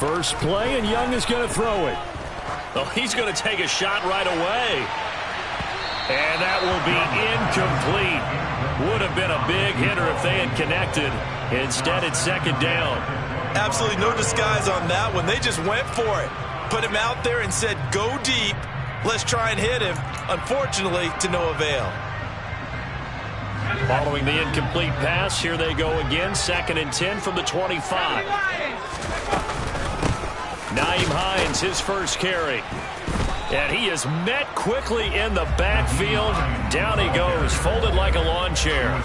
First play, and Young is going to throw it. Oh, he's going to take a shot right away. And that will be incomplete. Would have been a big hitter if they had connected. Instead, it's second down. Absolutely no disguise on that one. They just went for it. Put him out there and said, go deep. Let's try and hit him. Unfortunately, to no avail. Following the incomplete pass, here they go again. 2nd and 10 from the 25. Nyheim Hines, his first carry. And he is met quickly in the backfield. Down he goes, folded like a lawn chair.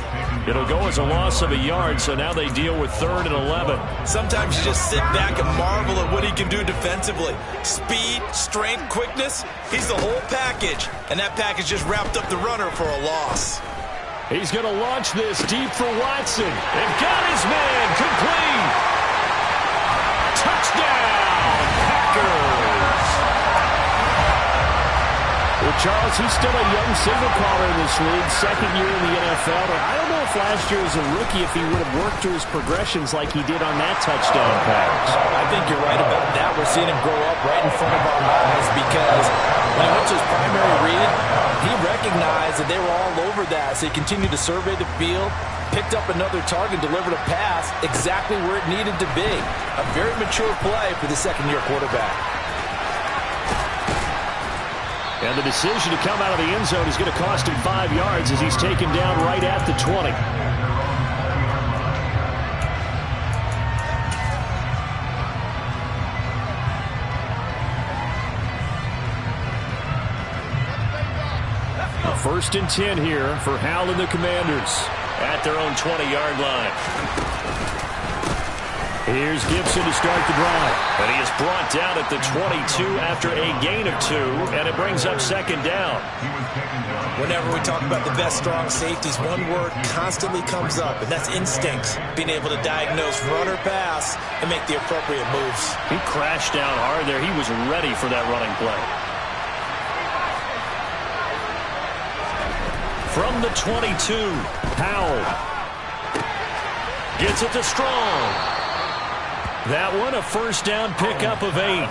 It'll go as a loss of a yard, so now they deal with 3rd and 11. Sometimes you just sit back and marvel at what he can do defensively. Speed, strength, quickness, he's the whole package. And that package just wrapped up the runner for a loss. He's going to launch this deep for Watson. And got his man complete. Touchdown, Packers. Well, Charles, he's still a young signal caller in this league, 2nd year in the NFL. But I don't know if last year as a rookie, if he would have worked through his progressions like he did on that touchdown pass. I think you're right about that. We're seeing him grow up right in front of our eyes because when he went to his primary read, he recognized that they were all over that. So he continued to survey the field, picked up another target, delivered a pass exactly where it needed to be. A very mature play for the second-year quarterback. And the decision to come out of the end zone is going to cost him 5 yards as he's taken down right at the 20. First and 10 here for Howell and the Commanders At their own 20-yard line. Here's Gibson to start the drive. And he is brought down at the 22 after a gain of 2, and it brings up 2nd down. Whenever we talk about the best strong safeties, one word constantly comes up, and that's instincts. Being able to diagnose run or pass and make the appropriate moves. He crashed down hard there. He was ready for that running play. From the 22, Howell gets it to Strong. That one, a first down pickup of 8.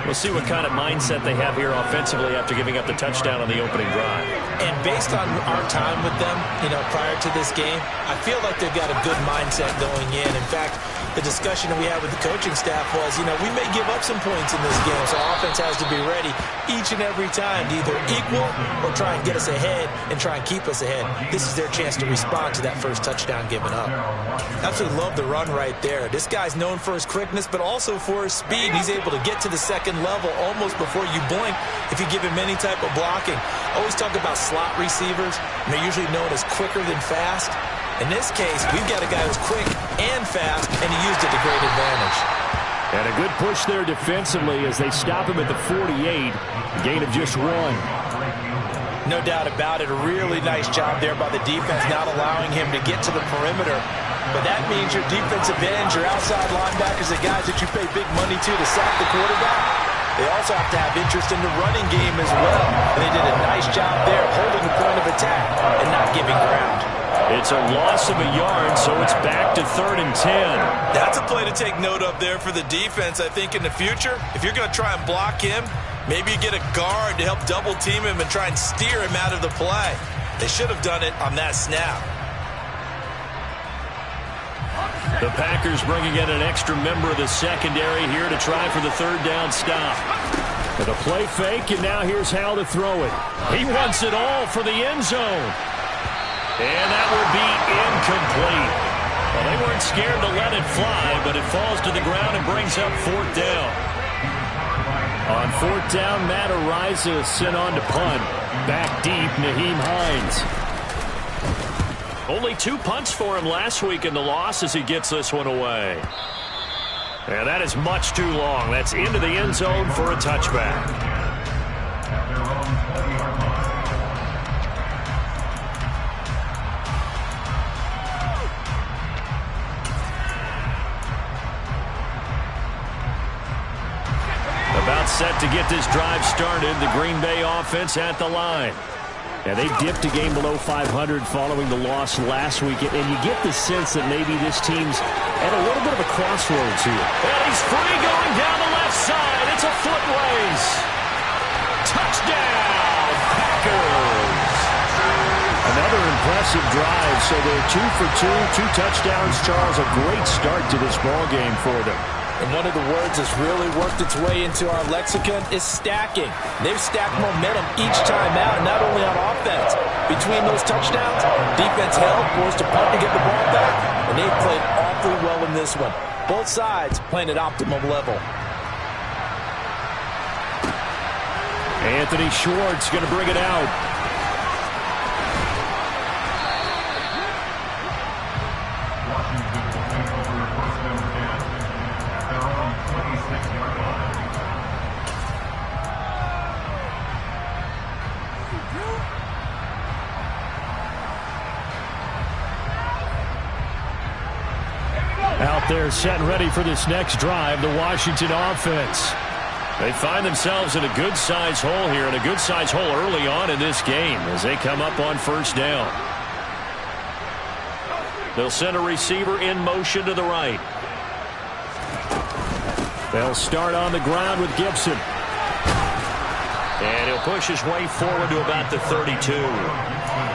We'll see what kind of mindset they have here offensively after giving up the touchdown on the opening drive. And based on our time with them, prior to this game, I feel like they've got a good mindset going in. In fact, the discussion that we had with the coaching staff was, we may give up some points in this game, so offense has to be ready each and every time to either equal or try and get us ahead and try and keep us ahead. This is their chance to respond to that first touchdown given up. Absolutely love the run right there. This guy's known for his quickness, but also for his speed. He's able to get to the second level almost before you blink if you give him any type of blocking. I always talk about slot receivers, and they're usually known as quicker than fast. In this case, we've got a guy who's quick and fast, and he used it to great advantage. And a good push there defensively as they stop him at the 48. A gain of just 1. No doubt about it. A really nice job there by the defense, not allowing him to get to the perimeter. But that means your defensive ends, your outside linebackers, the guys that you pay big money to sack the quarterback, they also have to have interest in the running game as well. And they did a nice job there holding the point of attack and not giving ground. It's a loss of a yard, so it's back to 3rd and 10. That's a play to take note of there for the defense, I think, in the future. If you're going to try and block him, maybe you get a guard to help double team him and try and steer him out of the play. They should have done it on that snap. The Packers bringing in an extra member of the secondary here to try for the 3rd down stop. And a play fake, and now here's Howell to throw it. He wants it all for the end zone. And that will be incomplete. Well, they weren't scared to let it fly, but it falls to the ground and brings up 4th down. On 4th down, Matt Araiza is sent on to punt. Back deep, Nyheim Hines. Only 2 punts for him last week in the loss as he gets this one away. And that is much too long. That's into the end zone for a touchback. About set to get this drive started. The Green Bay offense at the line. Yeah, they dipped a game below 500 following the loss last week, and you get the sense that maybe this team's at a little bit of a crossroads here. And he's free going down the left side. It's a foot race. Touchdown, Packers. Another impressive drive, so they're 2 for 2 touchdowns, Charles. A great start to this ball game for them. And one of the words that's really worked its way into our lexicon is stacking. They've stacked momentum each time out, and not only on offense. Between those touchdowns, defense held, forced a punt to get the ball back, and they've played awfully well in this one. Both sides playing at optimum level. Anthony Schwartz going to bring it out. Out there set and ready for this next drive, the Washington offense. They find themselves in a good-sized hole here, and a good-sized hole early on in this game as they come up on first down. They'll send a receiver in motion to the right. They'll start on the ground with Gibson. And he'll push his way forward to about the 32.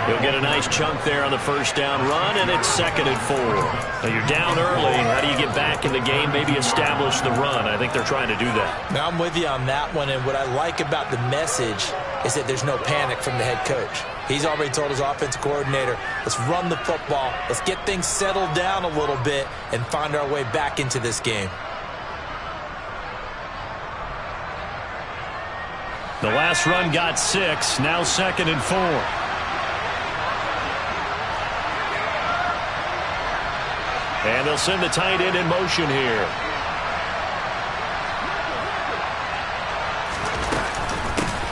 He'll get a nice chunk there on the first down run, and it's 2nd and 4. Now you're down early. How do you get back in the game, maybe establish the run? I think they're trying to do that. Now I'm with you on that one, and what I like about the message is that there's no panic from the head coach. He's already told his offensive coordinator, let's run the football, let's get things settled down a little bit and find our way back into this game. The last run got 6, now 2nd and 4. And they'll send the tight end in motion here.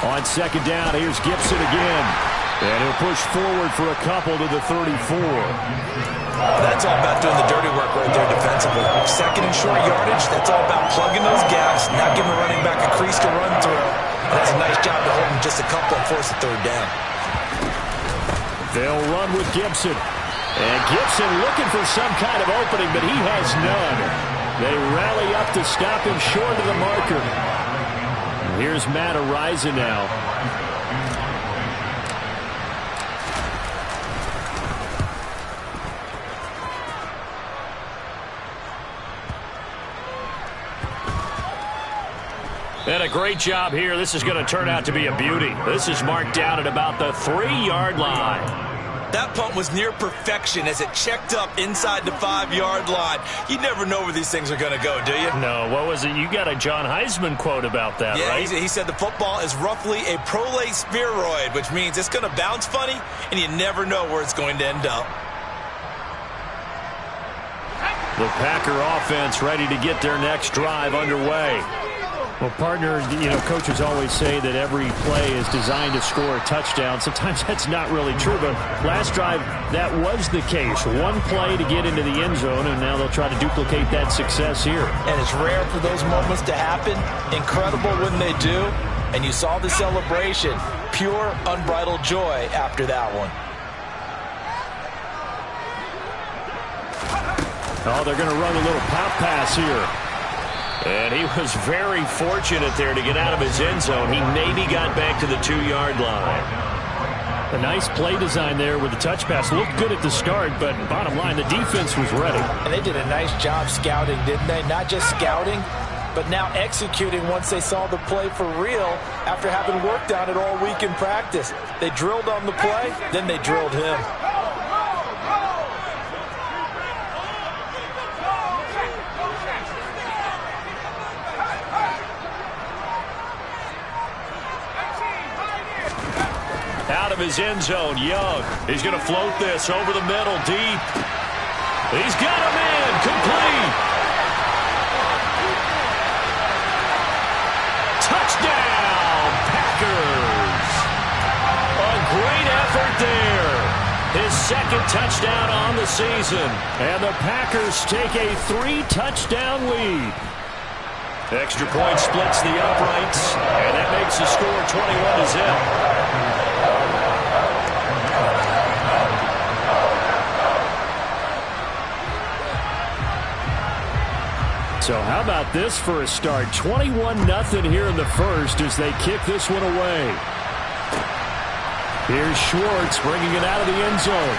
On 2nd down, here's Gibson again. And he'll push forward for a couple to the 34. That's all about doing the dirty work right there defensively. 2nd and short yardage, that's all about plugging those gaps, not giving a running back a crease to run through. And that's a nice job to hold him just a couple and force a 3rd down. They'll run with Gibson. And Gibson looking for some kind of opening, but he has none. They rally up to stop him short of the marker. Here's Matt Araiza now. And a great job here. This is going to turn out to be a beauty. This is marked down at about the 3-yard line. That punt was near perfection as it checked up inside the 5-yard line. You never know where these things are going to go, do you? No, what was it? You got a John Heisman quote about that, right? He said the football is roughly a prolate spheroid, which means it's going to bounce funny, and you never know where it's going to end up. The Packer offense ready to get their next drive underway. Well, partner, coaches always say that every play is designed to score a touchdown. Sometimes that's not really true, but last drive, that was the case. One play to get into the end zone, and now they'll try to duplicate that success here. And it's rare for those moments to happen. Incredible when they do. And you saw the celebration. Pure, unbridled joy after that one. Oh, they're going to run a little pop pass here. And he was very fortunate there to get out of his end zone. He maybe got back to the 2-yard line. A nice play design there with the touch pass. Looked good at the start, but bottom line, the defense was ready. And they did a nice job scouting, didn't they? Not just scouting, but now executing once they saw the play for real after having worked on it all week in practice. They drilled on the play, then they drilled him. Out of his end zone, Young. He's going to float this over the middle, deep. He's got him in, complete. Touchdown, Packers. A great effort there. His 2nd touchdown on the season. And the Packers take a 3-touchdown lead. Extra point splits the uprights, and that makes the score 21-0. So how about this for a start? 21-0 here in the first as they kick this one away. Here's Schwartz bringing it out of the end zone.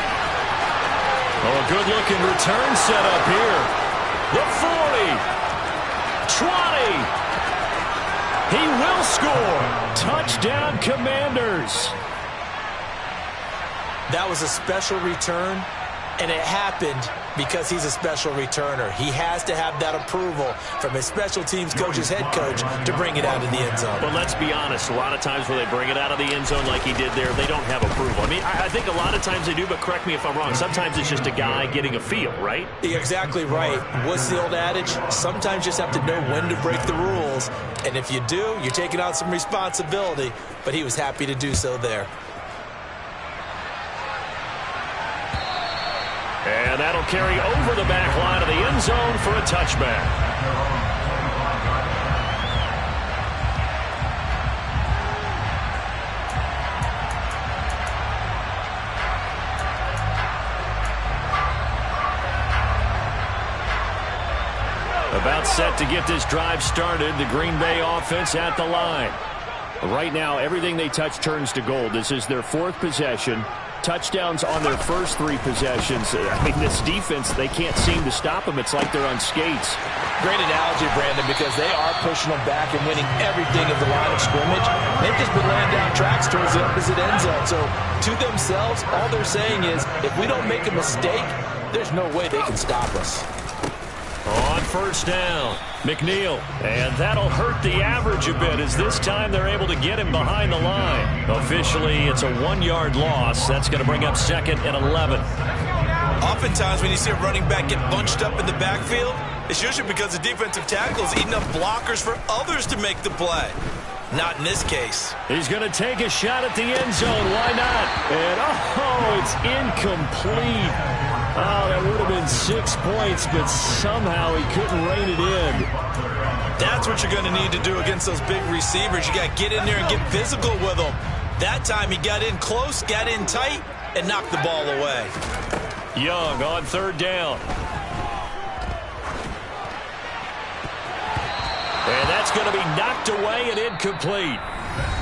Oh, a good-looking return set up here. The 40. 20. He will score. Touchdown, Commanders. That was a special return, and it happened because he's a special returner. He has to have that approval from his special teams coach's head coach to bring it out of the end zone. But let's be honest, a lot of times when they bring it out of the end zone like he did there, they don't have approval. I mean, I think a lot of times they do, but correct me if I'm wrong. Sometimes it's just a guy getting a feel, right? You're exactly right. What's the old adage? Sometimes you just have to know when to break the rules. And if you do, you're taking on some responsibility. But he was happy to do so there. And that'll carry over the back line of the end zone for a touchback. About set to get this drive started. The Green Bay offense at the line. Right now, everything they touch turns to gold. This is their fourth possession. Touchdowns on their first three possessions. I mean, this defense, they can't seem to stop them. It's like they're on skates. Great analogy, Brandon, because they are pushing them back and winning everything at the line of scrimmage. They've just been laying down tracks towards the opposite end zone. So, to themselves, all they're saying is, if we don't make a mistake, there's no way they can stop us. On first down, McNeil. And that'll hurt the average a bit as this time they're able to get him behind the line. Officially, it's a 1-yard loss. That's going to bring up second and 11. Oftentimes when you see a running back get bunched up in the backfield, it's usually because the defensive tackle is eating up blockers for others to make the play. Not in this case. He's going to take a shot at the end zone. Why not? And, oh, it's incomplete. Oh, that would have been 6 points, but somehow he couldn't rein it in. That's what you're going to need to do against those big receivers. You got to get in there and get physical with them. That time he got in close, got in tight, and knocked the ball away. Young on third down. And that's going to be knocked away and incomplete.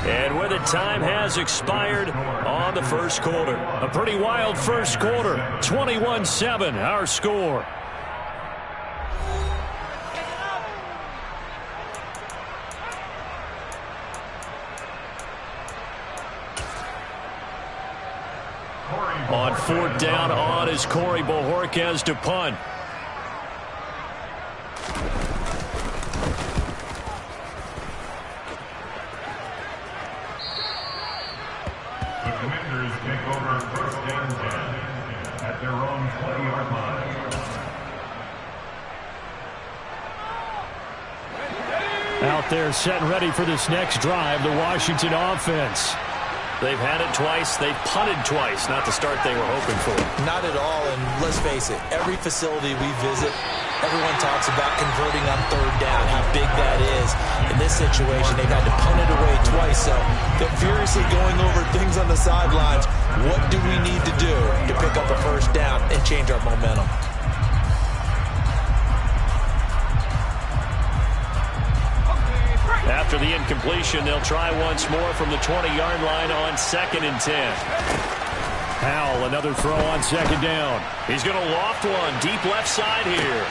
And with it, time has expired on the first quarter. A pretty wild first quarter. 21-7, our score. On fourth down, on is Corey Bojorquez to punt. Out there set and ready for this next drive, the Washington offense. They've had it twice. They've punted twice. Not the start they were hoping for. Not at all, and let's face it, every facility we visit, everyone talks about converting on third down, how big that is. In this situation, they've had to punt it away twice, so they're furiously going over things on the sidelines. What do we need to do to pick up a first down and change our momentum? After the incompletion, they'll try once more from the 20-yard line on 2nd and 10. Howell, another throw on second down. He's going to loft one deep left side here.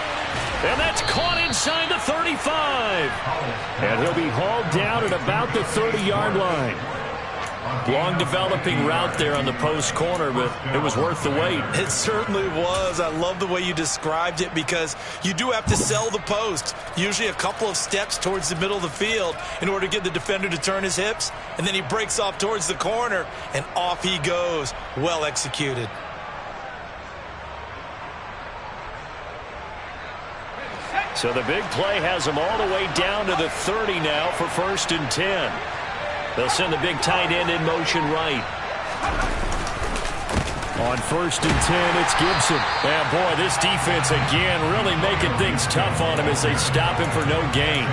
And that's caught inside the 35. And he'll be hauled down at about the 30-yard line. Long developing route there on the post corner, but it was worth the wait. It certainly was. I love the way you described it because you do have to sell the post. Usually a couple of steps towards the middle of the field in order to get the defender to turn his hips. And then he breaks off towards the corner, and off he goes. Well executed. So the big play has them all the way down to the 30 now for 1st and 10. They'll send the big tight end in motion right. On 1st and 10, it's Gibson. And boy, this defense again really making things tough on him as they stop him for no gain.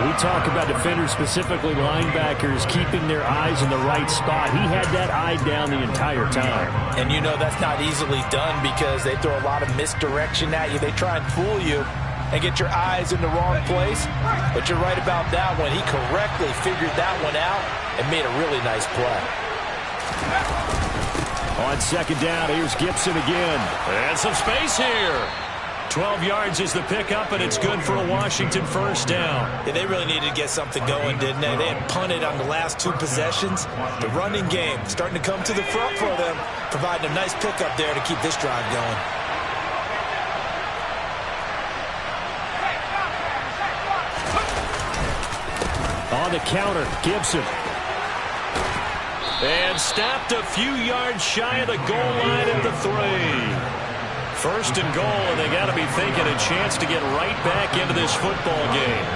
We talk about defenders, specifically linebackers, keeping their eyes in the right spot. He had that eye down the entire time. And you know that's not easily done because they throw a lot of misdirection at you. They try and fool you. and get your eyes in the wrong place. But you're right about that one. He correctly figured that one out and made a really nice play. On second down, here's Gibson again. And some space here. 12 yards is the pickup, and it's good for a Washington first down. Yeah, they really needed to get something going, didn't they? They had punted on the last 2 possessions. The running game starting to come to the front for them, providing a nice pickup there to keep this drive going. On the counter, Gibson. And stopped a few yards shy of the goal line at the 3. First and goal, and they got to be thinking a chance to get right back into this football game.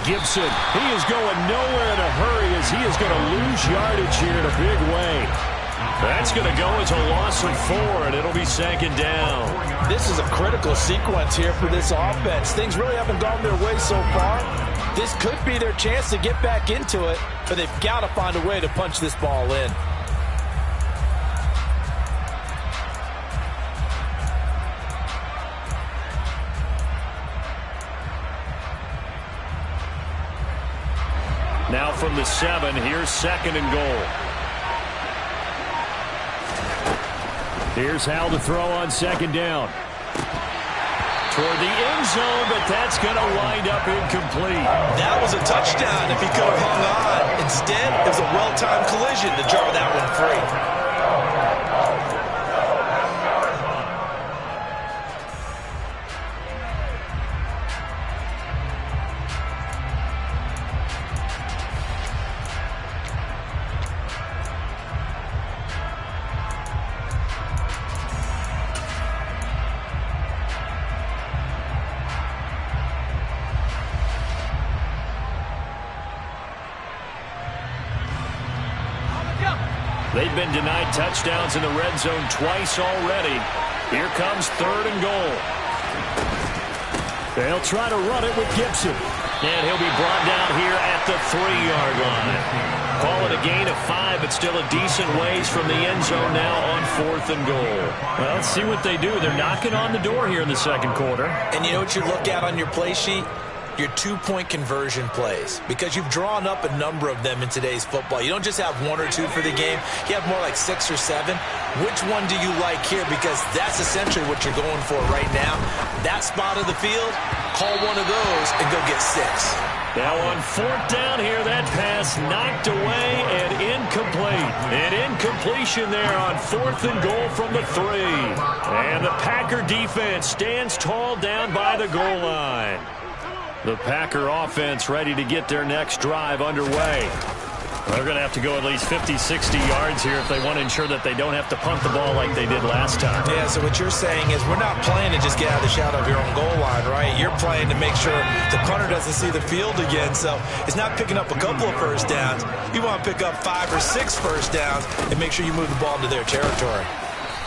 Gibson, he is going nowhere in a hurry as he is going to lose yardage here in a big way. That's going to go as a loss of 4, and it'll be second down. This is a critical sequence here for this offense. Things really haven't gone their way so far. This could be their chance to get back into it, but they've got to find a way to punch this ball in. Now from the 7, here's second and goal. Here's Hal to throw on second down. Toward the end zone, but that's going to wind up incomplete. That was a touchdown if he could have hung on. Instead, it was a well-timed collision to jar that one free. They've been denied touchdowns in the red zone twice already. Here comes third and goal. They'll try to run it with Gibson. And he'll be brought down here at the 3-yard line. Call it a gain of 5, but still a decent ways from the end zone now on 4th and goal. Well, let's see what they do. They're knocking on the door here in the second quarter. And you know what you look at on your play sheet? Your 2-point conversion plays, because you've drawn up a number of them in today's football. You don't just have 1 or 2 for the game. You have more like 6 or 7. Which one do you like here? Because that's essentially what you're going for right now. That spot of the field, call one of those and go get 6. Now on 4th down here, that pass knocked away and incomplete. An incompletion there on 4th and goal from the 3. And the Packer defense stands tall down by the goal line. The Packer offense ready to get their next drive underway. They're going to have to go at least 50, 60 yards here if they want to ensure that they don't have to punt the ball like they did last time. Yeah, so what you're saying is we're not playing to just get out of the shadow of your own goal line, right? You're playing to make sure the punter doesn't see the field again. So it's not picking up a couple of first downs. You want to pick up 5 or 6 first downs and make sure you move the ball into their territory.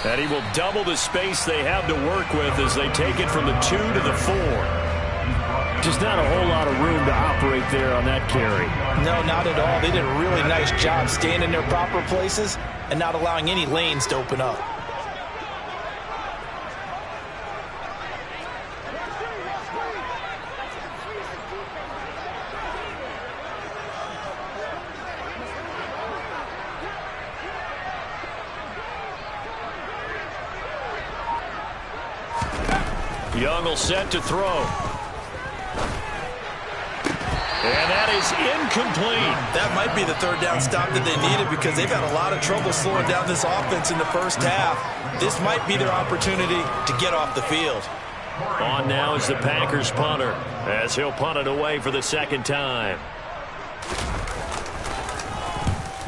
And he will double the space they have to work with as they take it from the 2 to the 4. Just not a whole lot of room to operate there on that carry. No, not at all. They did a really nice job staying in their proper places and not allowing any lanes to open up. Young will set to throw. And that is incomplete. That might be the third down stop that they needed because they've had a lot of trouble slowing down this offense in the first half. This might be their opportunity to get off the field. On now is the Packers punter as he'll punt it away for the second time.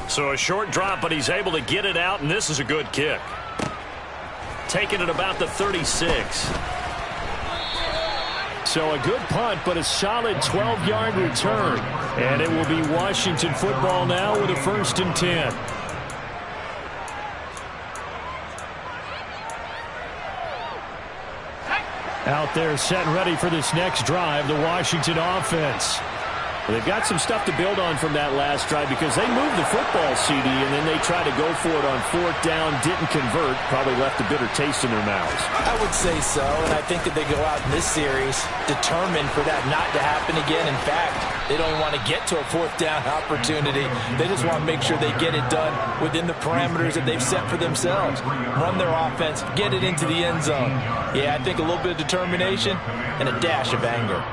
So a short drop, but he's able to get it out, and this is a good kick. Taking it about the 36. So a good punt, but a solid 12-yard return. And it will be Washington football now with a 1st and 10. Out there set and ready for this next drive, the Washington offense. Well, they've got some stuff to build on from that last drive because they moved the football, CD, and then they tried to go for it on 4th down, didn't convert, probably left a bitter taste in their mouths. I would say so, and I think that they go out in this series determined for that not to happen again. In fact, they don't even want to get to a 4th down opportunity. They just want to make sure they get it done within the parameters that they've set for themselves. Run their offense, get it into the end zone. Yeah, I think a little bit of determination and a dash of anger.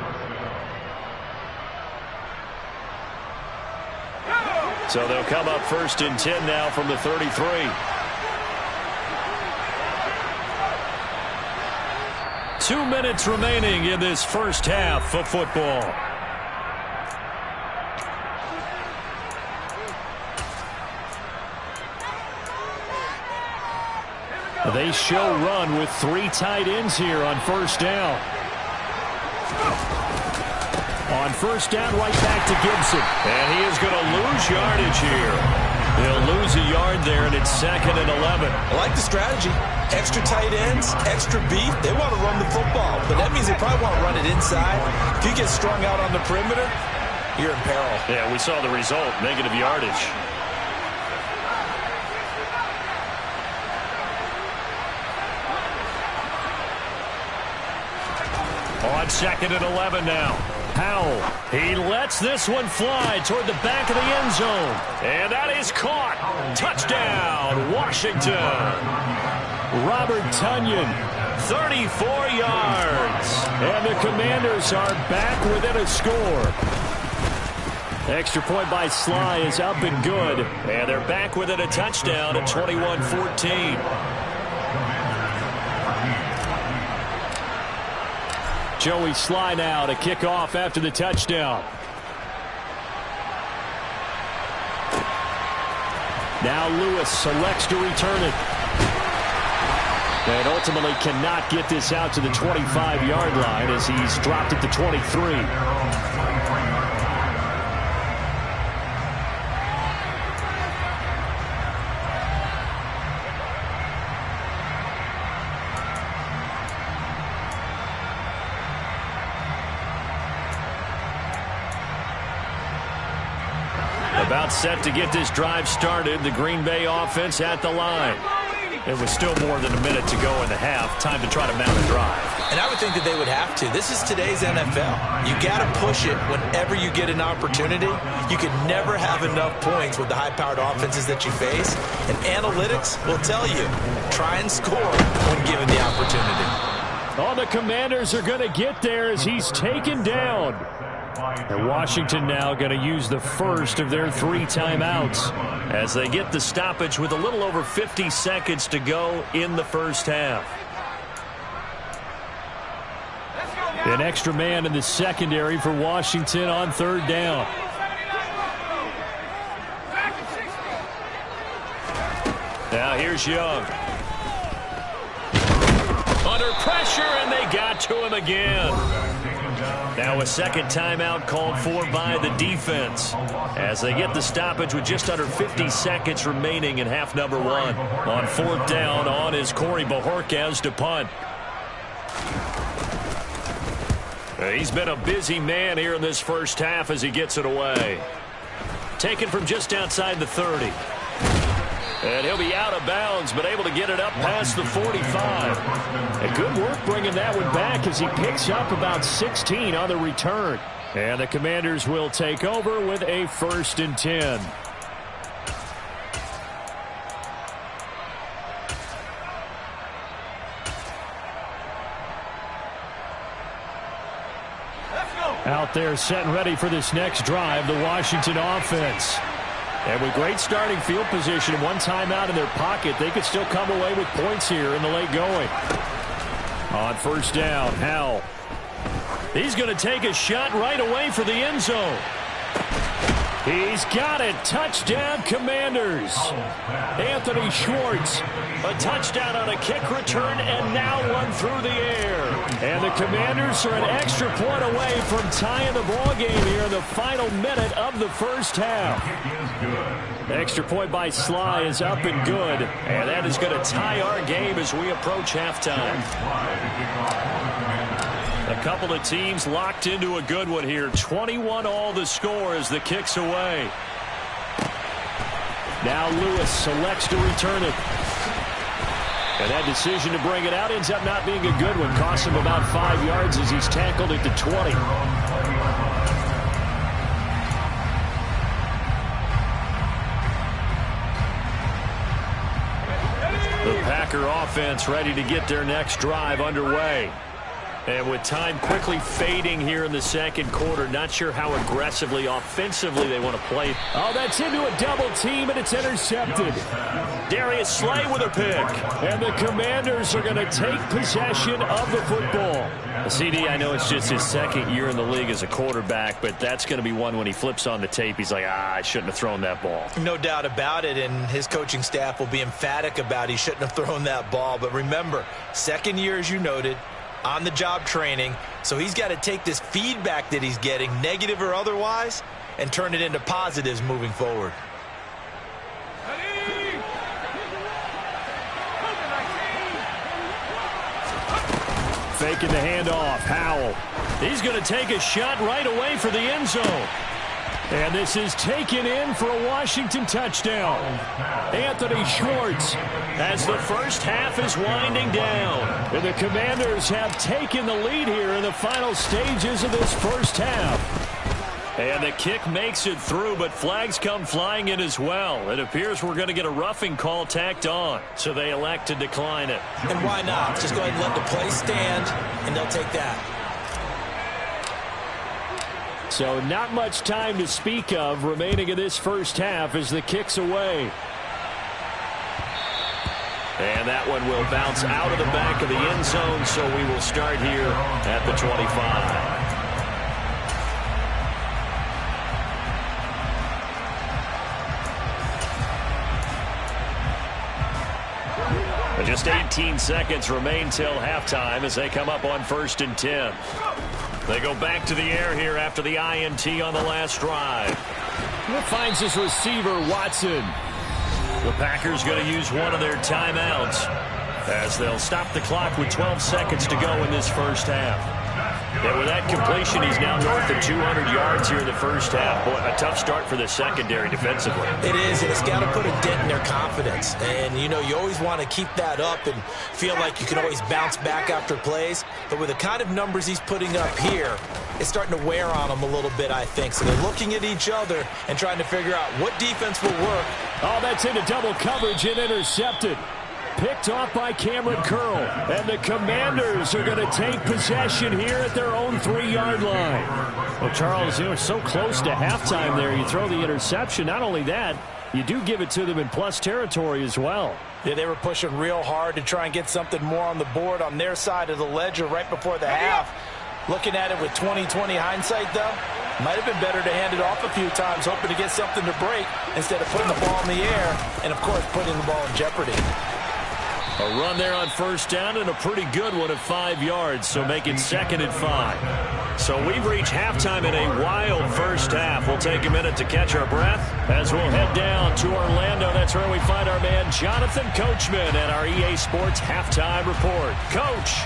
So they'll come up 1st and 10 now from the 33. Two minutes remaining in this first half of football. They show run with 3 tight ends here on 1st down. On 1st down, right back to Gibson. And he is going to lose yardage here. He'll lose a yard there, and it's 2nd and 11. I like the strategy. Extra tight ends, extra beef. They want to run the football, but that means they probably want to run it inside. If you get strung out on the perimeter, you're in peril. Yeah, we saw the result, negative yardage. On 2nd and 11 now. Powell, he lets this one fly toward the back of the end zone. And that is caught. Touchdown, Washington. Robert Tonyan, 34 yards. And the Commanders are back within a score. Extra point by Sly is up and good. And they're back within a touchdown at 21-14. Joey Sly now to kick off after the touchdown. Now Lewis selects to return it. And ultimately cannot get this out to the 25-yard line as he's dropped it to 23. About set to get this drive started. The Green Bay offense at the line. It was still more than a minute to go in the half. Time to try to mount a drive. And I would think that they would have to. This is today's NFL. You got to push it whenever you get an opportunity. You can never have enough points with the high-powered offenses that you face. And analytics will tell you, try and score when given the opportunity. Oh, the Commanders are going to get there as he's taken down. And Washington now going to use the first of their 3 timeouts as they get the stoppage with a little over 50 seconds to go in the first half. An extra man in the secondary for Washington on 3rd down. Now here's Young. Under pressure, and they got to him again. Now a second timeout called for by the defense as they get the stoppage with just under 50 seconds remaining in half number 1. On 4th down, on is Corey Bojorquez to punt. He's been a busy man here in this first half as he gets it away. Taken from just outside the 30. And he'll be out of bounds, but able to get it up past the 45. And good work bringing that one back as he picks up about 16 on the return. And the Commanders will take over with a 1st and 10. Out there set and ready for this next drive, the Washington offense. And with great starting field position, one timeout in their pocket, they could still come away with points here in the late going. On 1st down, Howell. He's going to take a shot right away for the end zone. He's got it. Touchdown, Commanders. Anthony Schwartz, a touchdown on a kick return, and now one through the air. And the Commanders are an extra point away from tying the ball game here in the final minute of the first half. Extra point by Sly is up and good, and that is going to tie our game as we approach halftime. The Couple of teams locked into a good one here. 21 all the score as the kick's away. Now Lewis selects to return it. And that decision to bring it out ends up not being a good one. Costs him about 5 yards as he's tackled it to 20. The Packer offense ready to get their next drive underway. And with time quickly fading here in the second quarter, not sure how aggressively, offensively they want to play. Oh, that's into a double team, and it's intercepted. Darius Slay with a pick. And the Commanders are going to take possession of the football. CD, I know it's just his second year in the league as a quarterback, but that's going to be one when he flips on the tape, he's like, I shouldn't have thrown that ball. No doubt about it, and his coaching staff will be emphatic about he shouldn't have thrown that ball. But remember, second year, as you noted, on-the-job training, so he's got to take this feedback that he's getting, negative or otherwise, and turn it into positives moving forward. Faking the handoff. Howell. He's going to take a shot right away for the end zone. And this is taken in for a Washington touchdown. Anthony Schwartz. As the first half is winding down. And the Commanders have taken the lead here in the final stages of this first half. And the kick makes it through, but flags come flying in as well. It appears we're going to get a roughing call tacked on, so they elect to decline it. And why not? Just go ahead and let the play stand, and they'll take that. So not much time to speak of remaining in this first half as the kick's away. And that one will bounce out of the back of the end zone, so we will start here at the 25. Just 18 seconds remain till halftime as they come up on 1st and 10. They go back to the air here after the INT on the last drive. It finds his receiver, Watson. The Packers going to use one of their timeouts as they'll stop the clock with 12 seconds to go in this first half. And with that completion, he's now north of 200 yards here in the first half. Boy, a tough start for the secondary defensively. It is, and it's got to put a dent in their confidence. And, you know, you always want to keep that up and feel like you can always bounce back after plays. But with the kind of numbers he's putting up here, it's starting to wear on them a little bit, I think. So they're looking at each other and trying to figure out what defense will work. Oh, that's into double coverage and intercepted. Picked off by Cameron Curl. And the Commanders are going to take possession here at their own 3-yard line. Well, Charles, you know, so close to halftime there. You throw the interception. Not only that, you do give it to them in plus territory as well. Yeah, they were pushing real hard to try and get something more on the board on their side of the ledger right before the half. Looking at it with 20/20 hindsight, though, might have been better to hand it off a few times, hoping to get something to break instead of putting the ball in the air and, of course, putting the ball in jeopardy. A run there on 1st down and a pretty good one at 5 yards, so make it 2nd and 5. So we've reached halftime in a wild first half. We'll take a minute to catch our breath as we'll head down to Orlando. That's where we find our man Jonathan Coachman at our EA Sports Halftime Report. Coach.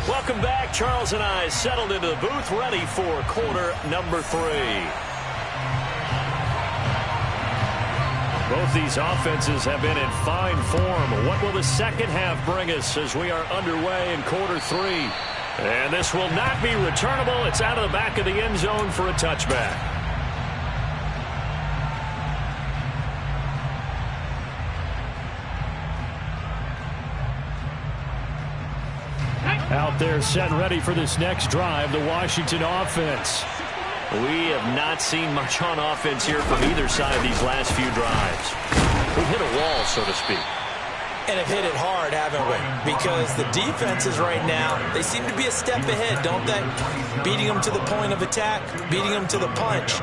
Welcome back. Charles and I settled into the booth, ready for quarter number 3. Both these offenses have been in fine form. What will the second half bring us as we are underway in quarter 3? And this will not be returnable. It's out of the back of the end zone for a touchback. Out there set and ready for this next drive, the Washington offense. We have not seen much on offense here from either side of these last few drives. We've hit a wall, so to speak. And have hit it hard, haven't we? Because the defenses right now, they seem to be a step ahead, don't they? Beating them to the point of attack, beating them to the punch.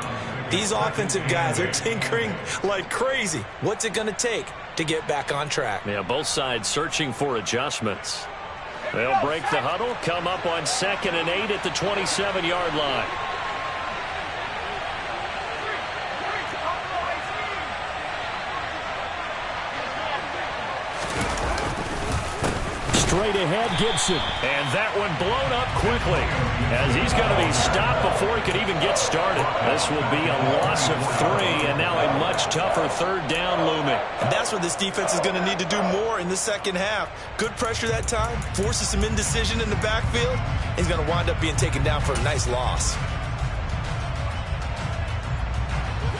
These offensive guys are tinkering like crazy. What's it going to take to get back on track? Yeah, both sides searching for adjustments. They'll break the huddle, come up on 2nd and 8 at the 27-yard line. Straight ahead, Gibson. And that one blown up quickly as he's going to be stopped before he could even get started. This will be a loss of 3, and now a much tougher third down looming. And that's what this defense is going to need to do more in the second half. Good pressure that time, forces some indecision in the backfield. He's going to wind up being taken down for a nice loss.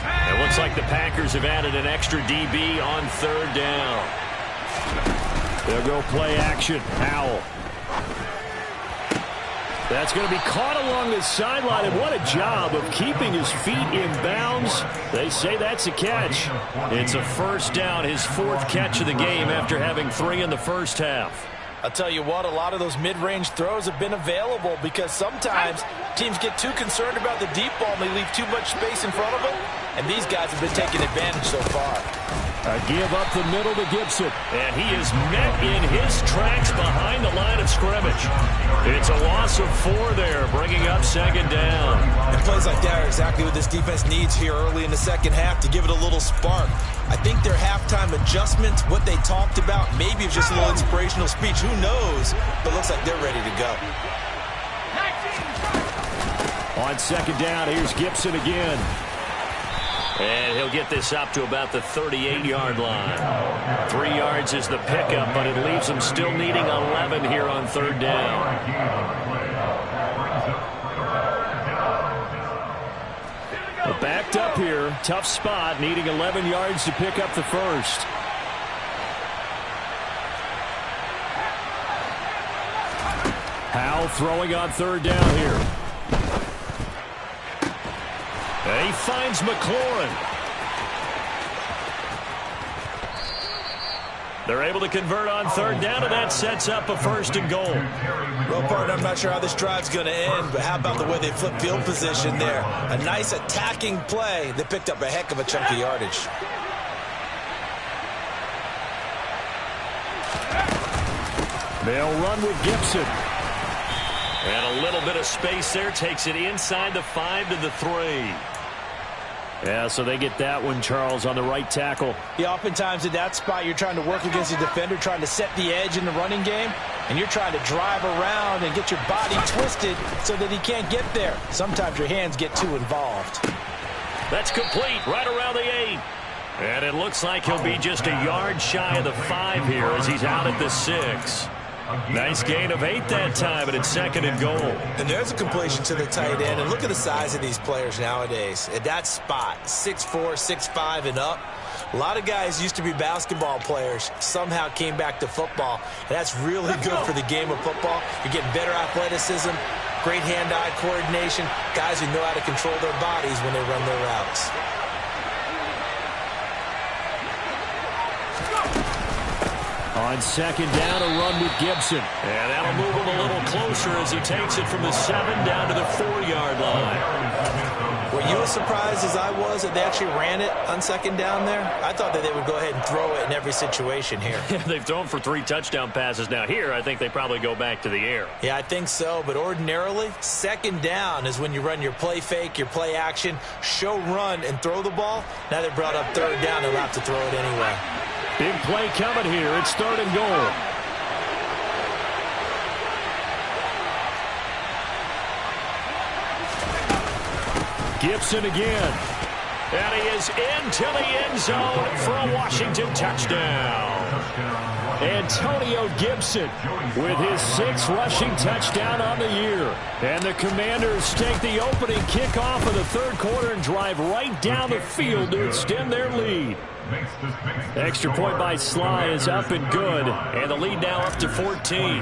It looks like the Packers have added an extra DB on third down. They'll go play action. Howell. That's going to be caught along the sideline, and what a job of keeping his feet in bounds. They say that's a catch. It's a first down, his 4th catch of the game after having 3 in the first half. I'll tell you what, a lot of those mid-range throws have been available because sometimes teams get too concerned about the deep ball and they leave too much space in front of them, and these guys have been taking advantage so far. A give up the middle to Gibson. And he is met in his tracks behind the line of scrimmage. It's a loss of 4 there, bringing up second down. And plays like that are exactly what this defense needs here early in the second half to give it a little spark. I think their halftime adjustments, what they talked about, maybe it's just a little inspirational speech. Who knows? But it looks like they're ready to go. On second down, here's Gibson again. And he'll get this up to about the 38-yard line. 3 yards is the pickup, but it leaves him still needing 11 here on third down. Backed up here. Tough spot, needing 11 yards to pick up the first. Howell throwing on third down here. And he finds McLaurin. They're able to convert on third down, and that sets up a 1st and goal. Well, partner, I'm not sure how this drive's going to end, but how about the way they flip field position there? A nice attacking play. They picked up a heck of a chunk of yardage. They'll run with Gibson. And a little bit of space there takes it inside the 5 to the 3. Yeah, so they get that one, Charles, on the right tackle. Yeah, oftentimes in that spot, you're trying to work against a defender, trying to set the edge in the running game, and you're trying to drive around and get your body twisted so that he can't get there. Sometimes your hands get too involved. That's complete, right around the 8. And it looks like he'll be just a yard shy of the 5 here as he's out at the 6. Nice gain of 8 that time, and it's 2nd and goal. And there's a completion to the tight end. And look at the size of these players nowadays. At that spot, 6'4", 6'5", and up. A lot of guys used to be basketball players, somehow came back to football. And that's really good for the game of football. You're getting better athleticism, great hand-eye coordination, guys who know how to control their bodies when they run their routes. On second down, a run with Gibson. And that'll move him a little closer as he takes it from the 7 down to the 4-yard line. Were you as surprised as I was that they actually ran it on second down there? I thought that they would go ahead and throw it in every situation here. They've thrown for 3 touchdown passes now. Here, I think they probably go back to the air. Yeah, I think so. But ordinarily, second down is when you run your play fake, your play action, show run, and throw the ball. Now they brought up third down. They'll have to throw it anyway. Big play coming here. It's 3rd and goal. Gibson again. And he is into the end zone for a Washington touchdown. Antonio Gibson with his 6th rushing touchdown on the year. And the Commanders take the opening kickoff of the 3rd quarter and drive right down the field to extend their lead. Extra point by Sly is up and good. And the lead now up to 14.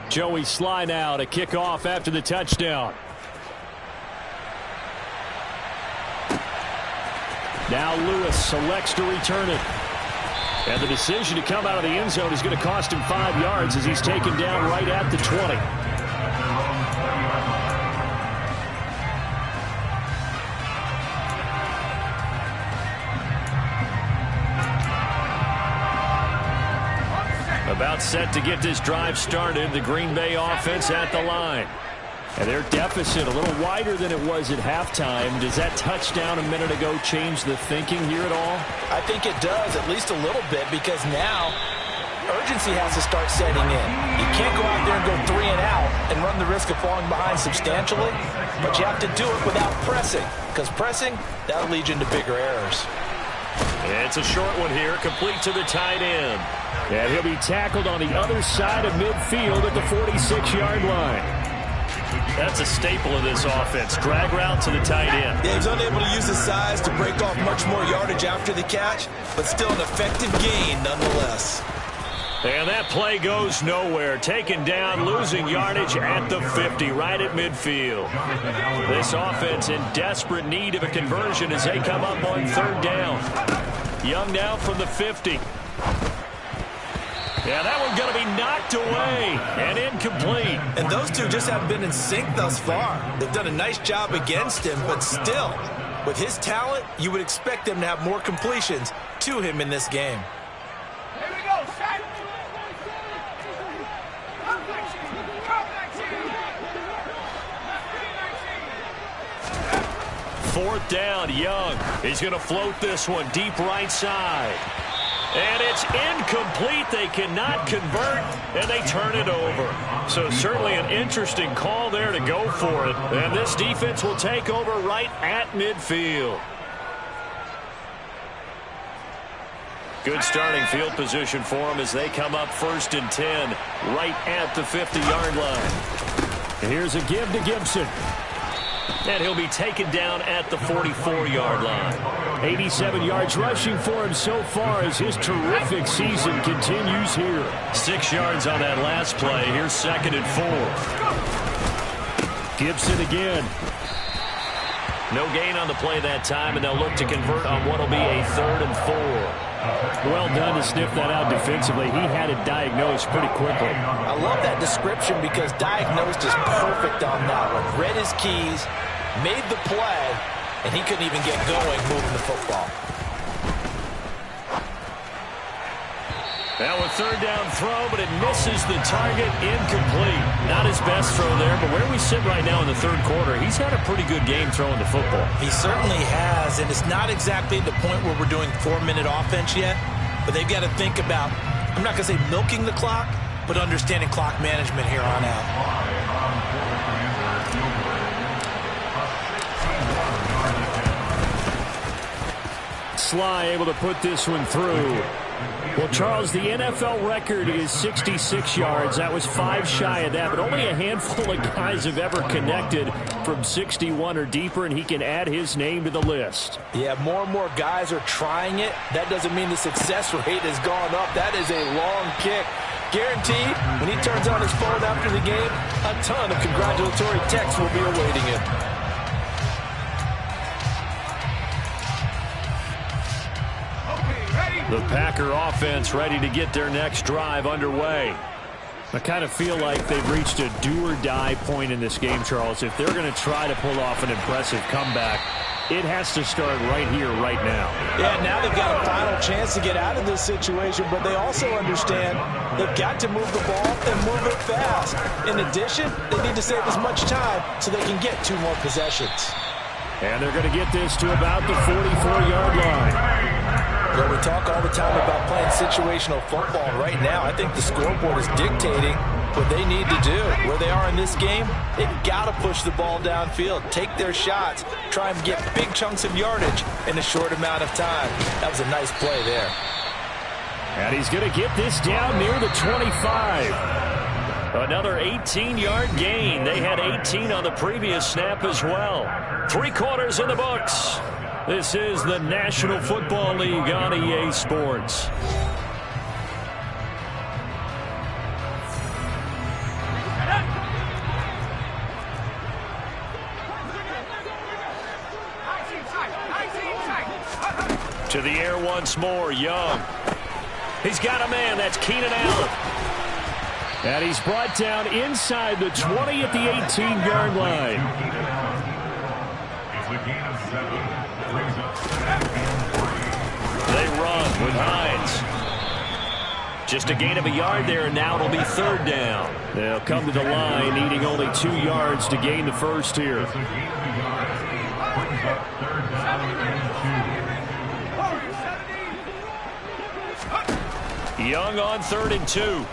Joey Sly now to kick off after the touchdown. Now Lewis selects to return it. And the decision to come out of the end zone is going to cost him 5 yards as he's taken down right at the 20. About set to get this drive started. The Green Bay offense at the line. And their deficit a little wider than it was at halftime. Does that touchdown a minute ago change the thinking here at all? I think it does, at least a little bit, because now urgency has to start setting in. You can't go out there and go 3 and out and run the risk of falling behind substantially, but you have to do it without pressing, because pressing, that'll lead you into bigger errors. It's a short one here, complete to the tight end. And he'll be tackled on the other side of midfield at the 46-yard line. That's a staple of this offense. Drag route to the tight end. Yeah, he's unable to use his size to break off much more yardage after the catch, but still an effective gain nonetheless. And that play goes nowhere. Taken down, losing yardage at the 50, right at midfield. This offense in desperate need of a conversion as they come up on 3rd down. Young now from the 50. Yeah, that one's going to be knocked away and incomplete. And those two just haven't been in sync thus far. They've done a nice job against him, but still, with his talent, you would expect them to have more completions to him in this game. Here we go, set. 4th down, Young. He's going to float this one deep right side. And it's incomplete. They cannot convert, and they turn it over. So certainly an interesting call there to go for it. And this defense will take over right at midfield. Good starting field position for them as they come up 1st and 10 right at the 50-yard line. And here's a give to Gibson. And he'll be taken down at the 44-yard line. 87 yards rushing for him so far as his terrific season continues here. 6 yards on that last play. Here's 2nd and 4. Gibson again. No gain on the play that time, and they'll look to convert on what will be a 3rd and 4. Well done to sniff that out defensively. He had it diagnosed pretty quickly. I love that description because diagnosed is perfect on that one. Read his keys, made the play, and he couldn't even get going moving the football. Now a 3rd down throw, but it misses the target, incomplete. Not his best throw there, but where we sit right now in the 3rd quarter, he's had a pretty good game throwing the football. He certainly has, and it's not exactly the point where we're doing 4-minute offense yet, but they've got to think about, I'm not going to say milking the clock, but understanding clock management here on out. Sly able to put this one through. Well, Charles, the NFL record is 66 yards. That was 5 shy of that, but only a handful of guys have ever connected from 61 or deeper, and he can add his name to the list. Yeah, more and more guys are trying it. That doesn't mean the success rate has gone up. That is a long kick. Guaranteed, when he turns on his phone after the game, a ton of congratulatory texts will be awaiting him. The Packer offense ready to get their next drive underway. I kind of feel like they've reached a do-or-die point in this game, Charles. If they're going to try to pull off an impressive comeback, it has to start right here, right now. Yeah, now they've got a final chance to get out of this situation, but they also understand they've got to move the ball and move it fast. In addition, they need to save as much time so they can get 2 more possessions. And they're going to get this to about the 44-yard line. Well, we talk all the time about playing situational football. Right now, I think the scoreboard is dictating what they need to do. Where they are in this game, they've got to push the ball downfield, take their shots, try and get big chunks of yardage in a short amount of time. That was a nice play there. And he's going to get this down near the 25. Another 18-yard gain. They had 18 on the previous snap as well. 3 quarters in the books. This is the National Football League on EA Sports. To the air once more, Young. He's got a man. That's Keenan Allen. And he's brought down inside the 20 at the 18-yard line. They run with Hines. Just a gain of a yard there, and now it'll be third down. They'll come to the line needing only 2 yards to gain the first here. Young on 3rd and 2.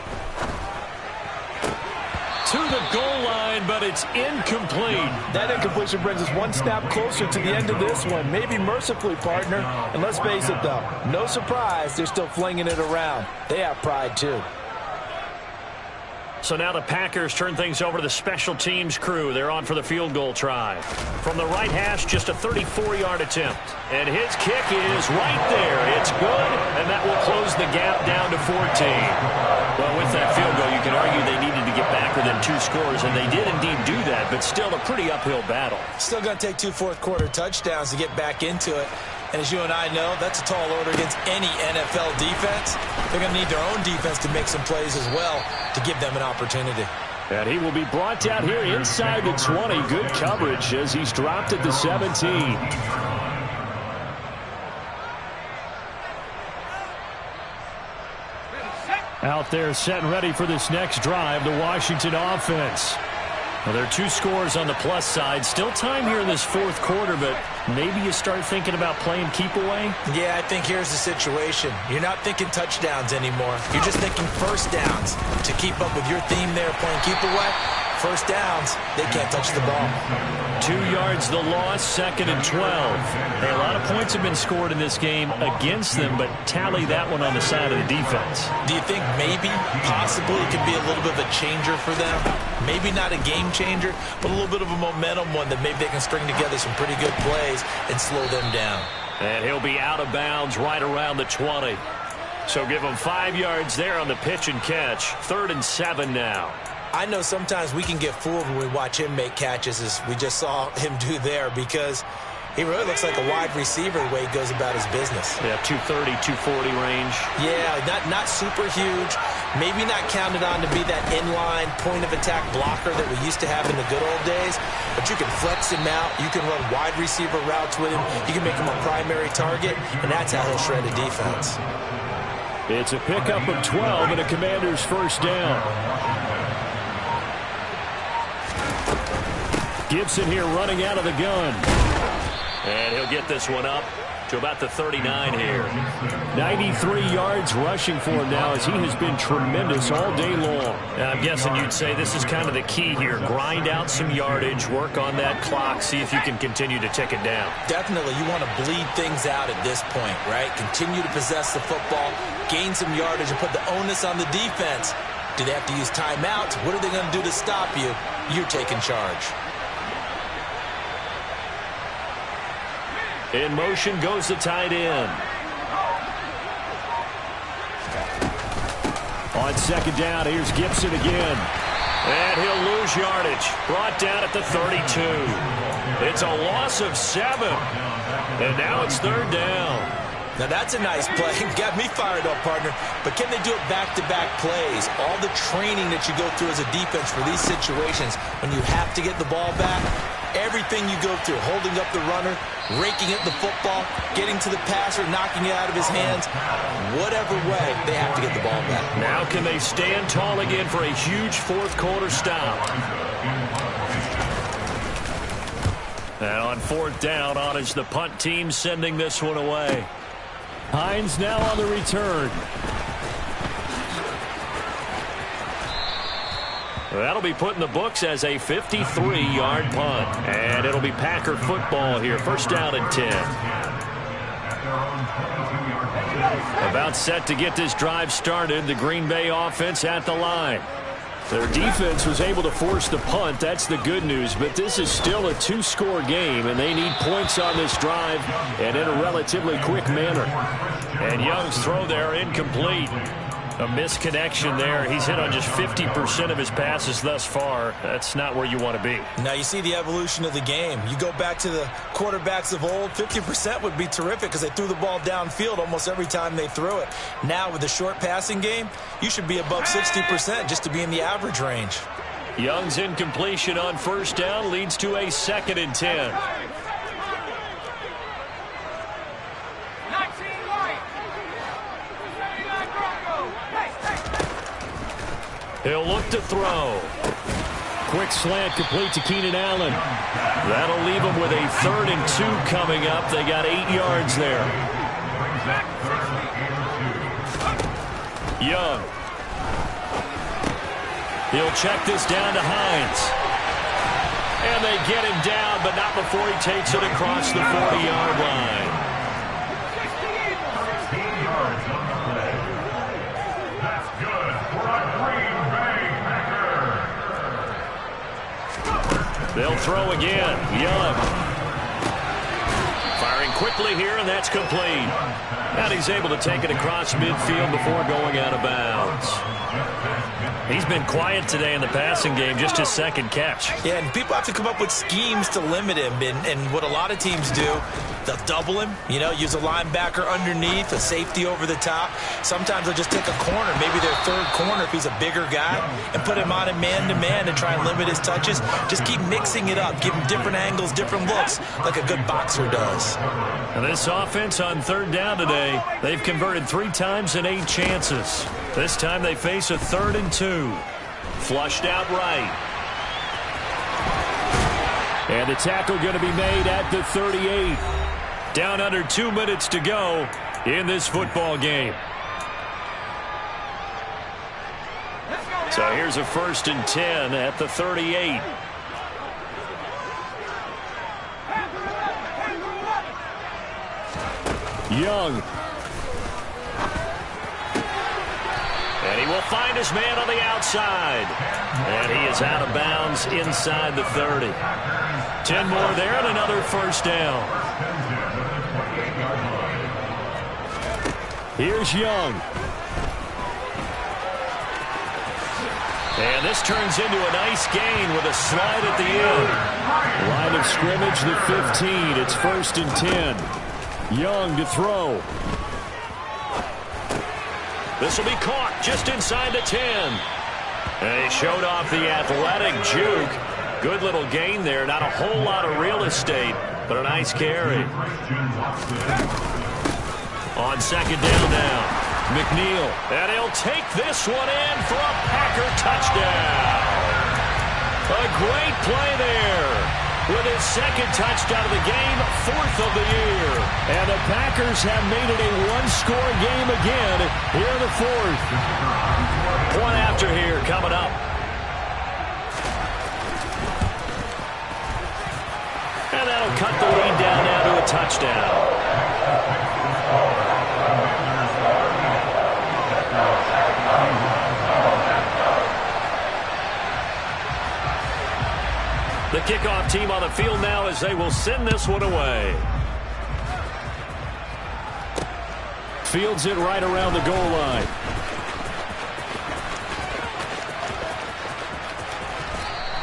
To the goal line, but it's incomplete. That incompletion brings us one snap closer to the end of this one. Maybe mercifully, partner. And let's face it, though, no surprise, they're still flinging it around. They have pride, too. So now the Packers turn things over to the special teams crew. They're on for the field goal try. From the right hash, just a 34-yard attempt. And his kick is right there. It's good, and that will close the gap down to 14. Well, with that field goal, you can argue they needed to get back within 2 scores, and they did indeed do that, but still a pretty uphill battle. Still going to take 2 fourth-quarter touchdowns to get back into it. And as you and I know, that's a tall order against any NFL defense. They're going to need their own defense to make some plays as well to give them an opportunity. And he will be brought down here inside the 20. Good coverage as he's dropped at the 17. Out there set and ready for this next drive, the Washington offense. Well, there are 2 scores on the plus side. Still time here in this 4th quarter, but maybe you start thinking about playing keep away? Yeah, I think here's the situation. You're not thinking touchdowns anymore. You're just thinking first downs. To keep up with your theme there, playing keep away, first downs, they can't touch the ball. 2 yards the loss, 2nd and 12. Hey, a lot of points have been scored in this game against them, but tally that one on the side of the defense. Do you think maybe, possibly, it could be a little bit of a changer for them? Maybe not a game changer, but a little bit of a momentum one that maybe they can string together some pretty good plays and slow them down. And he'll be out of bounds right around the 20. So give him 5 yards there on the pitch and catch. 3rd and 7 now. I know sometimes we can get fooled when we watch him make catches, as we just saw him do there, because he really looks like a wide receiver the way he goes about his business. Yeah, 230, 240 range. Yeah, not super huge. Maybe not counted on to be that inline point-of-attack blocker that we used to have in the good old days. But you can flex him out. You can run wide receiver routes with him. You can make him a primary target, and that's how he'll shred a defense. It's a pickup of 12 and a Commander's first down. Gibson here running out of the gun. And he'll get this one up to about the 39 here. 93 yards rushing for him now as he has been tremendous all day long. I'm guessing you'd say this is kind of the key here. Grind out some yardage, work on that clock, see if you can continue to tick it down. Definitely, you want to bleed things out at this point, right? Continue to possess the football, gain some yardage, and put the onus on the defense. Do they have to use timeouts? What are they going to do to stop you? You're taking charge. In motion goes the tight end. On 2nd down, here's Gibson again. And he'll lose yardage. Brought down at the 32. It's a loss of 7. And now it's 3rd down. Now that's a nice play. Got me fired up, partner. But can they do it back-to-back plays? All the training that you go through as a defense for these situations, when you have to get the ball back, everything you go through, holding up the runner, raking at the football, getting to the passer, knocking it out of his hands, whatever way, they have to get the ball back. Now can they stand tall again for a huge 4th quarter stop? And on 4th down, on is the punt team sending this one away. Hines now on the return. That'll be put in the books as a 53-yard punt. And it'll be Packer football here. 1st down and 10. About set to get this drive started. The Green Bay offense at the line. Their defense was able to force the punt. That's the good news. But this is still a 2-score game, and they need points on this drive and in a relatively quick manner. And Young's throw there incomplete. A misconnection there. He's hit on just 50% of his passes thus far. That's not where you want to be. Now you see the evolution of the game. You go back to the quarterbacks of old, 50% would be terrific because they threw the ball downfield almost every time they threw it. Now with the short passing game, you should be above 60% just to be in the average range. Young's incompletion on 1st down leads to a 2nd and 10. He'll look to throw. Quick slant complete to Keenan Allen. That'll leave him with a 3rd and 2 coming up. They got 8 yards there. Young. He'll check this down to Hines. And they get him down, but not before he takes it across the 40-yard line. That's good for a Green Bay Packer. They'll throw again. Young. Firing quickly here, and that's complete. And he's able to take it across midfield before going out of bounds. He's been quiet today in the passing game, just his 2nd catch. Yeah, and people have to come up with schemes to limit him. And what a lot of teams do, they'll double him, use a linebacker underneath, a safety over the top. Sometimes they'll just take a corner, maybe their 3rd corner if he's a bigger guy, and put him on a man-to-man and try and limit his touches. Just keep mixing it up, give him different angles, different looks, like a good boxer does. And this offense on 3rd down today, they've converted 3 times in 8 chances. This time they face a 3rd and 2. Flushed out right. And the tackle going to be made at the 38. Down under 2 minutes to go in this football game. So here's a 1st and 10 at the 38. Young. And he will find his man on the outside. And he is out of bounds inside the 30. 10 more there and another 1st down. Here's Young. And this turns into a nice gain with a slide at the end. Line of scrimmage, the 15. It's 1st and 10. Young to throw. This will be caught just inside the 10. And he showed off the athletic juke. Good little gain there. Not a whole lot of real estate, but a nice carry. On 2nd down now, McNeil. And he'll take this one in for a Packer touchdown. A great play there. With his 2nd touchdown of the game, 4th of the year. And the Packers have made it a 1-score game again here in the 4th. Point after here coming up. And that'll cut the lead down now to a touchdown. The kickoff team on the field now as they will send this one away. Fields it right around the goal line.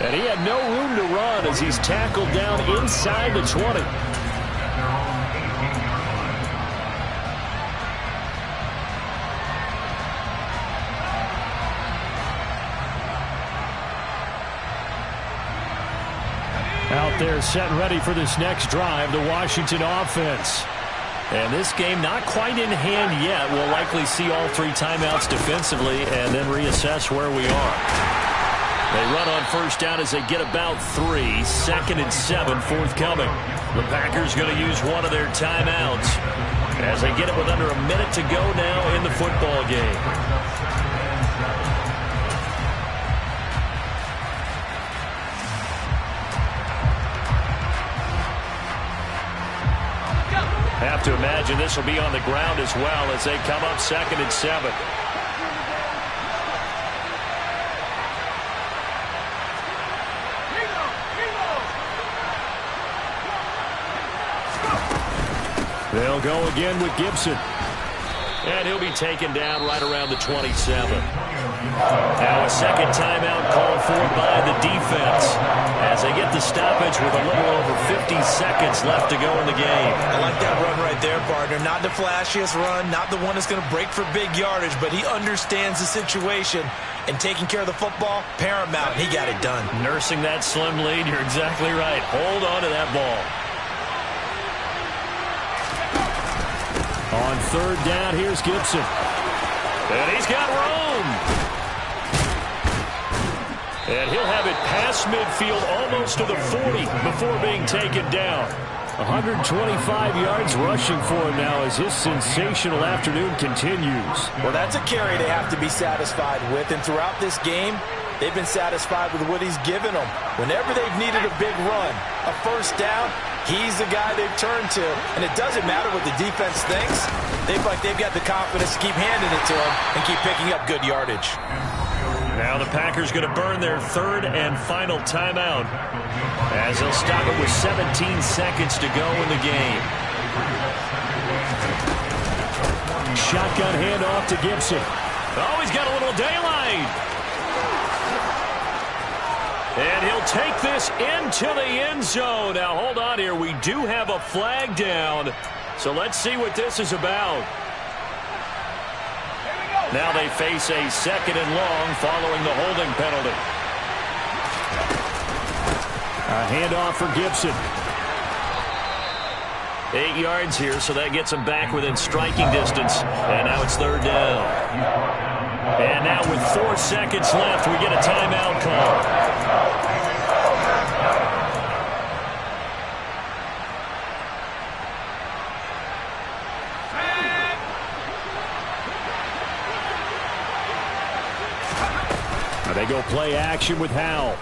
And he had no room to run as he's tackled down inside the 20. Out there set and ready for this next drive, the Washington offense. And this game not quite in hand yet. We'll likely see all 3 timeouts defensively and then reassess where we are. They run on 1st down as they get about 3. 2nd and 7 forthcoming. The Packers going to use one of their timeouts as they get it with under a minute to go now in the football game. Have to imagine this will be on the ground as well as they come up 2nd and 7. They'll go again with Gibson. And he'll be taken down right around the 27. Now a 2nd timeout called for by the defense as they get the stoppage with a little over 50 seconds left to go in the game. I like that run right there, partner. Not the flashiest run, not the one that's going to break for big yardage, but he understands the situation, and taking care of the football, paramount. He got it done. Nursing that slim lead, you're exactly right. Hold on to that ball. On 3rd down, here's Gibson. And he's got room. And he'll have it past midfield almost to the 40 before being taken down. 125 yards rushing for him now as his sensational afternoon continues. Well, that's a carry they have to be satisfied with. And throughout this game, they've been satisfied with what he's given them. Whenever they've needed a big run, a first down, he's the guy they've turned to. And it doesn't matter what the defense thinks. They've got the confidence to keep handing it to him and keep picking up good yardage. Now the Packers going to burn their third and final timeout as they'll stop it with 17 seconds to go in the game. Shotgun handoff to Gibson. Oh, he's got a little daylight. And he'll take this into the end zone. Now, hold on here. We do have a flag down. So let's see what this is about. Now they face a second and long following the holding penalty. A handoff for Gibson. 8 yards here, so that gets him back within striking distance. And now it's third down. And now with 4 seconds left, we get a timeout call. They go play action with Howell.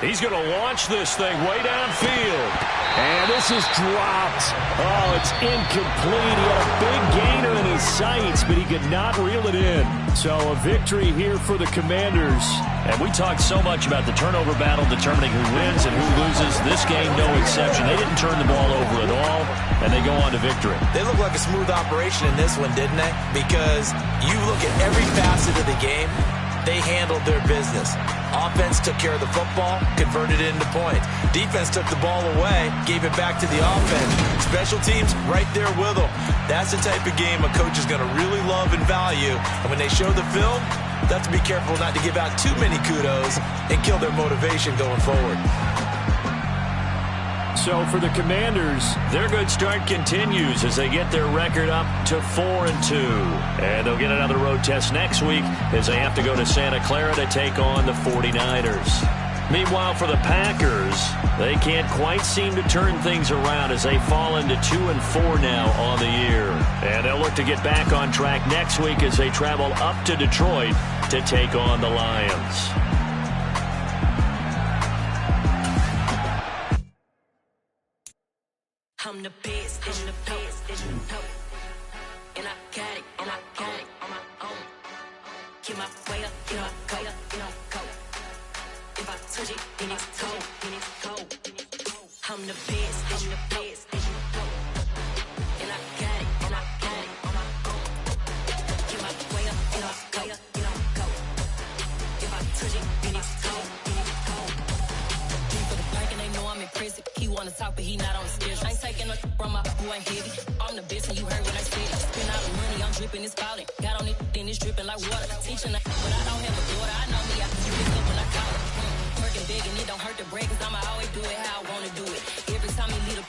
He's going to launch this thing way downfield. And this is dropped. Oh, it's incomplete. He had a big gainer in his sights, but he could not reel it in. So a victory here for the Commanders. And we talked so much about the turnover battle determining who wins and who loses. This game, no exception. They didn't turn the ball over at all, and they go on to victory. They look like a smooth operation in this one, didn't they? Because you look at every facet of the game, they handled their business. Offense took care of the football, converted it into points. Defense took the ball away, gave it back to the offense. Special teams right there with them. That's the type of game a coach is going to really love and value. And when they show the film, they have to be careful not to give out too many kudos and kill their motivation going forward. So for the Commanders, their good start continues as they get their record up to 4-2. And they'll get another road test next week as they have to go to Santa Clara to take on the 49ers. Meanwhile, for the Packers, they can't quite seem to turn things around as they fall into 2-4 now on the year. And they'll look to get back on track next week as they travel up to Detroit to take on the Lions. I'm the best, I'm the best, and I got it, on my own. Get my way up, get my go, go. If I touch it, then it's cold, I'm the best, and I got it, on my own. Get my way up, get my go. If I touch it, then it's cold. For the park and they know I'm impressive. He wanna talk, but he not on the schedule. I ain't taking no from my boy heavy. I'm the best and you heard what I said. Spend all the money, I'm dripping, it's falling. Got on it, then it's dripping like water. Teaching but I don't have a daughter. I know me, I can pick up when I call it. Working big and it don't hurt to break, cause I'ma always do it how I wanna do it. Every time he lead a